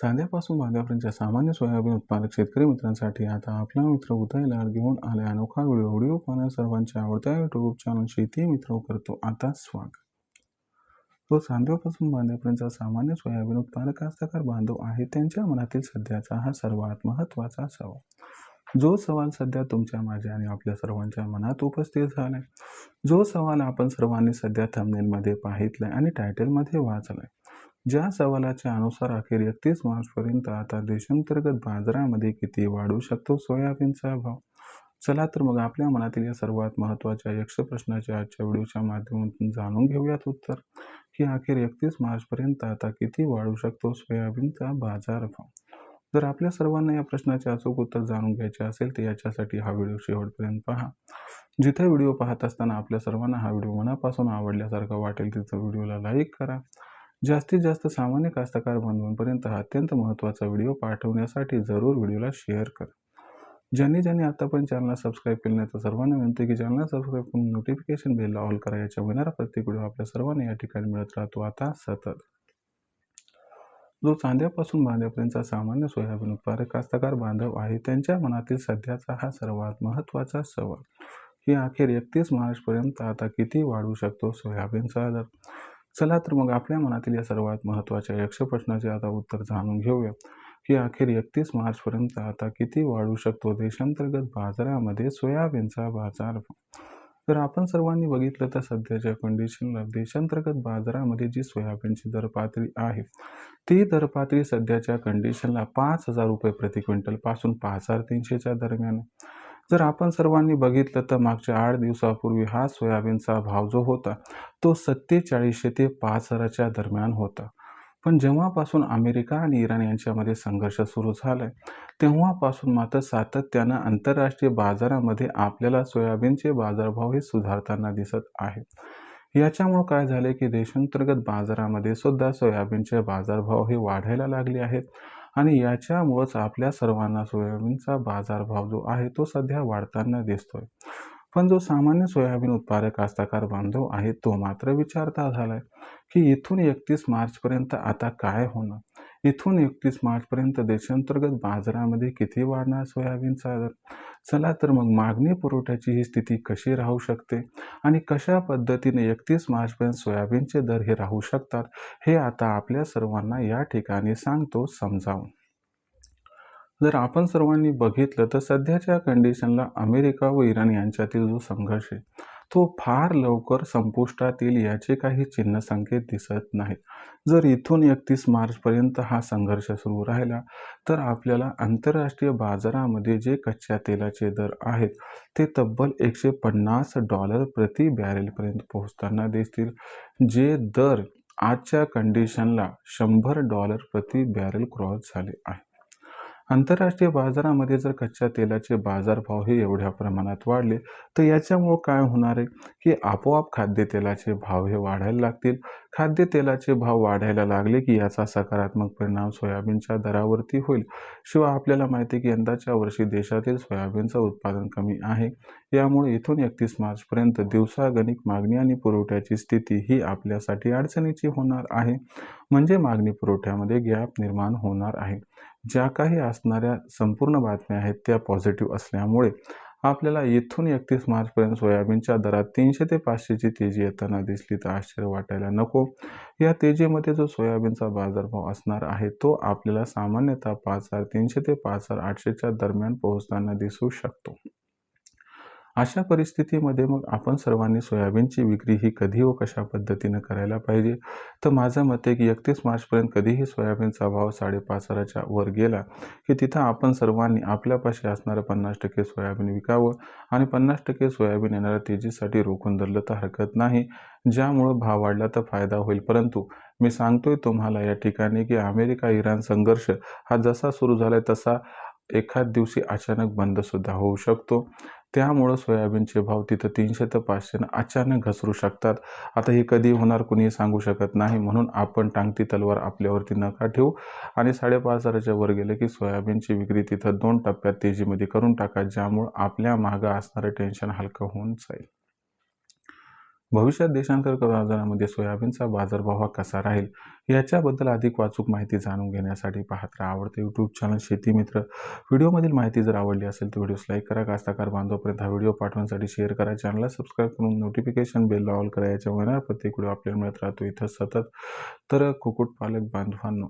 चांद्यापासून बांध्यापर्यंतच्या सामान्य सोयाबीन उत्पादक शेतकरी मित्रांसाठी आता आपला मित्र उदयलाल घेऊन आले अनोखा व्हिडिओ पाहणं सर्वांच्या आवडत्या युट्यूब चॅनल शेती मित्र करतो आता स्वागत. तो चांद्यापासून बांध्यापर्यंतचा सामान्य सोयाबीन उत्पादक कास्तकार बांधव आहे त्यांच्या मनातील सध्याचा हा सर्वात महत्त्वाचा सवाल. जो सवाल सध्या तुमच्या माझ्या आणि आपल्या सर्वांच्या मनात उपस्थित झालाय. जो सवाल आपण सर्वांनी सध्या थंबनेलमध्ये पाहितलाय आणि टायटलमध्ये वाचलाय. ज्या सवालाच्या अनुसार अखेर 31 मार्चपर्यंत आता देशांतर्गत बाजारामध्ये किती वाढू शकतो सोयाबीनचा भाव. चला तर मग आपल्या मनातील या सर्वात महत्त्वाच्या यक्ष प्रश्नाच्या आजच्या व्हिडिओच्या माध्यमातून जाणून घेऊयात उत्तर, की अखेर 31 मार्चपर्यंत आता किती वाढू शकतो सोयाबीनचा बाजारभाव. जर आपल्या सर्वांना या प्रश्नाचे अचूक उत्तर जाणून घ्यायचे असेल तर याच्यासाठी हा व्हिडिओ शेवटपर्यंत पहा. जिथे व्हिडिओ पाहत असताना आपल्या सर्वांना हा व्हिडिओ मनापासून आवडल्यासारखा वाटेल तिथं व्हिडिओला लाईक करा. जास्तीत जास्त सामान्य कास्तकार बांधवांपर्यंत हा अत्यंत महत्त्वाचा व्हिडिओ पाठवण्यासाठी जरूर व्हिडिओला शेअर करा. ज्यांनी आतापर्यंत चॅनलला सबस्क्राईब केले नाही तर सर्वांना विनंती की चॅनलला सबस्क्राईब करून नोटिफिकेशन बेलला ऑल करा. याच्या येणारा प्रत्येक व्हिडिओ आपल्या सर्वांना या ठिकाणी मिळत राहतो आता सतत. जो चांद्यापासून बांध्यापर्यंतचा सामान्य सोयाबीन उत्पादक कास्तकार बांधव आहे त्यांच्या मनातील सध्याचा हा सर्वात महत्त्वाचा सवाल, की अखेर 31 मार्चपर्यंत आता किती वाढू शकतो सोयाबीनचा दर. चला तर मग आपल्या मनातील या सर्वात महत्त्वाच्या यक्ष प्रश्नाचे आता उत्तर जाणून घेऊया, की अखेर 31 मार्चपर्यंत आता किती वाढू शकतो देशांतर्गत बाजारामध्ये सोयाबीनचा बाजारभाव. तर आपण सर्वांनी बघितलं तर सध्याच्या कंडिशनला देशांतर्गत बाजारामध्ये जी सोयाबीनची दर पातळी आहे ती दर पातळी सध्याच्या कंडिशनला 5,000 रुपये प्रति क्विंटल पासून 5,300च्या दरम्यान. जर आपण सर्वांनी बघितलं तर मागच्या 8 दिवसापूर्वी हा सोयाबीनचा भाव जो होता तो 4700 ते 5,000च्या दरम्यान होता. पण जेव्हापासून अमेरिका आणि इराण यांच्यामध्ये संघर्ष सुरू झालाय तेव्हापासून मात्र सातत्यानं आंतरराष्ट्रीय बाजारामध्ये आपल्याला सोयाबीनचे बाजारभाव हे सुधारताना दिसत आहेत. याच्यामुळे काय झाले की देशांतर्गत बाजारामध्ये सुद्धा सोयाबीनचे बाजारभाव हे वाढायला लागले आहेत आणि याच्यामुळेच आपल्या सर्वांना सोयाबीनचा बाजारभाव जो आहे तो सध्या वाढताना दिसतोय. पण जो सामान्य सोयाबीन उत्पादक कास्तकार बांधव आहे तो मात्र विचारता झालाय, की इथून 31 मार्चपर्यंत आता काय होणार. इथून 31 मार्चपर्यंत देशांतर्गत बाजारामध्ये किती वाढणार सोयाबीनचा दर. चला तर मग मागणी पुरवठ्याची ही स्थिती कशी राहू शकते आणि कशा पद्धतीने 31 मार्चपर्यंत सोयाबीनचे दर हे राहू शकतात हे आता आपल्या सर्वांना या ठिकाणी सांगतो समजावून. जर आपण सर्वांनी बघितलं तर सध्याच्या कंडिशनला अमेरिका व इराण यांच्यातील जो संघर्ष आहे तो फार लवकर संपुष्टात येईल याचे काही चिन्ह संकेत दिसत नाहीत. जर इथून 31 मार्चपर्यंत हा संघर्ष सुरू राहिला तर आपल्याला आंतरराष्ट्रीय बाजारामध्ये जे कच्च्या तेलाचे दर आहेत ते तब्बल $150 प्रति बॅरेलपर्यंत पोहोचताना दिसतील, जे दर आजच्या कंडिशनला $100 प्रति बॅरेल क्रॉस झाले आहे. आंतरराष्ट्रीय बाजारामध्ये जर कच्च्या तेलाचे बाजारभाव हे एवढ्या प्रमाणात वाढले तर याच्यामुळे काय होणार आहे की आपोआप खाद्यतेलाचे भाव हे वाढायला लागतील. खाद्यतेलाचे भाव वाढायला लागले की याचा सकारात्मक परिणाम सोयाबीनच्या दरावरती होईल. शिवाय आपल्याला माहिती आहे की यंदाच्या वर्षी देशातील सोयाबीनचं उत्पादन कमी आहे. यामुळे इथून 31 मार्चपर्यंत दिवसागणिक मागणी आणि पुरवठ्याची स्थिती ही आपल्यासाठी अडचणीची होणार आहे. म्हणजे मागणी पुरवठ्यामध्ये गॅप निर्माण होणार आहे. ज्या काही असणाऱ्या संपूर्ण बातम्या आहेत त्या पॉझिटिव्ह असल्यामुळे आपल्याला इथून 31 मार्चपर्यंत सोयाबीनच्या दरात 300 ते 500ची तेजी येताना दिसली तर आश्चर्य वाटायला नको. या तेजीमध्ये जो सोयाबीनचा बाजारभाव असणार आहे तो आपल्याला सामान्यतः 5,300 ते 5,800च्या दरम्यान पोहोचताना दिसू शकतो. अशा परिस्थितीमध्ये मग आपण सर्वांनी सोयाबीनची विक्री ही कधी व कशा पद्धतीने करायला पाहिजे. तर माझं मत आहे की 31 मार्चपर्यंत कधीही सोयाबीनचा भाव 5,500च्या वर गेला की तिथं आपण सर्वांनी आपल्यापाशी असणारं 50% सोयाबीन विकावं आणि 50% सोयाबीन येणाऱ्या तेजीसाठी रोखून धरलं तर हरकत नाही, ज्यामुळं भाव वाढला तर फायदा होईल. परंतु मी सांगतोय तुम्हाला या ठिकाणी की अमेरिका इराण संघर्ष हा जसा सुरू झालाय तसा एखाद दिवशी अचानक बंद सुद्धा होऊ शकतो. त्यामुळं सोयाबीनचे भाव तिथं 300 ते 500 अचानक घसरू शकतात. आता हे कधी होणार कुणीही सांगू शकत नाही. म्हणून आपण टांगती तलवार आपल्यावरती नका ठेवू आणि 5,500च्या वर गेले की सोयाबीनची विक्री तिथं 2 टप्प्यात तेजीमध्ये करून टाका, ज्यामुळं आपल्या मागं असणारं टेन्शन हलकं होऊन जाईल. भविष्यात देशांतर्गत बाजारामध्ये सोयाबीनचा बाजारभाव हा कसा राहील याच्याबद्दल अधिक अचूक माहिती जाणून घेण्यासाठी पाहत राहा आवडते यूट्यूब चॅनल शेती मित्र. व्हिडिओमधील माहिती जर आवडली असेल तर व्हिडिओस लाईक करा. कास्तकार बांधवापर्यंत हा व्हिडिओ पाठवण्यासाठी शेअर करा. चॅनलला सबस्क्राईब करून नोटिफिकेशन बेलला ऑल करा. याच्यामुळे प्रत्येक व्हिडिओ आपल्याला मिळत राहतो इथं सतत. तर कुक्कुटपालक बांधवांनो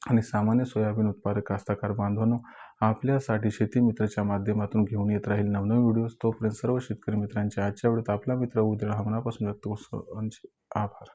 आणि सामान्य सोयाबीन उत्पादक कास्तकार बांधवांनो, आपल्यासाठी शेती मित्राच्या माध्यमातून घेऊन येत राहील नवनवीन व्हिडिओज. तोपर्यंत सर्व शेतकरी मित्रांच्या आजच्या व्हिडिओत आपला मित्र उद्या मनापासून व्यक्त करतो. आभार.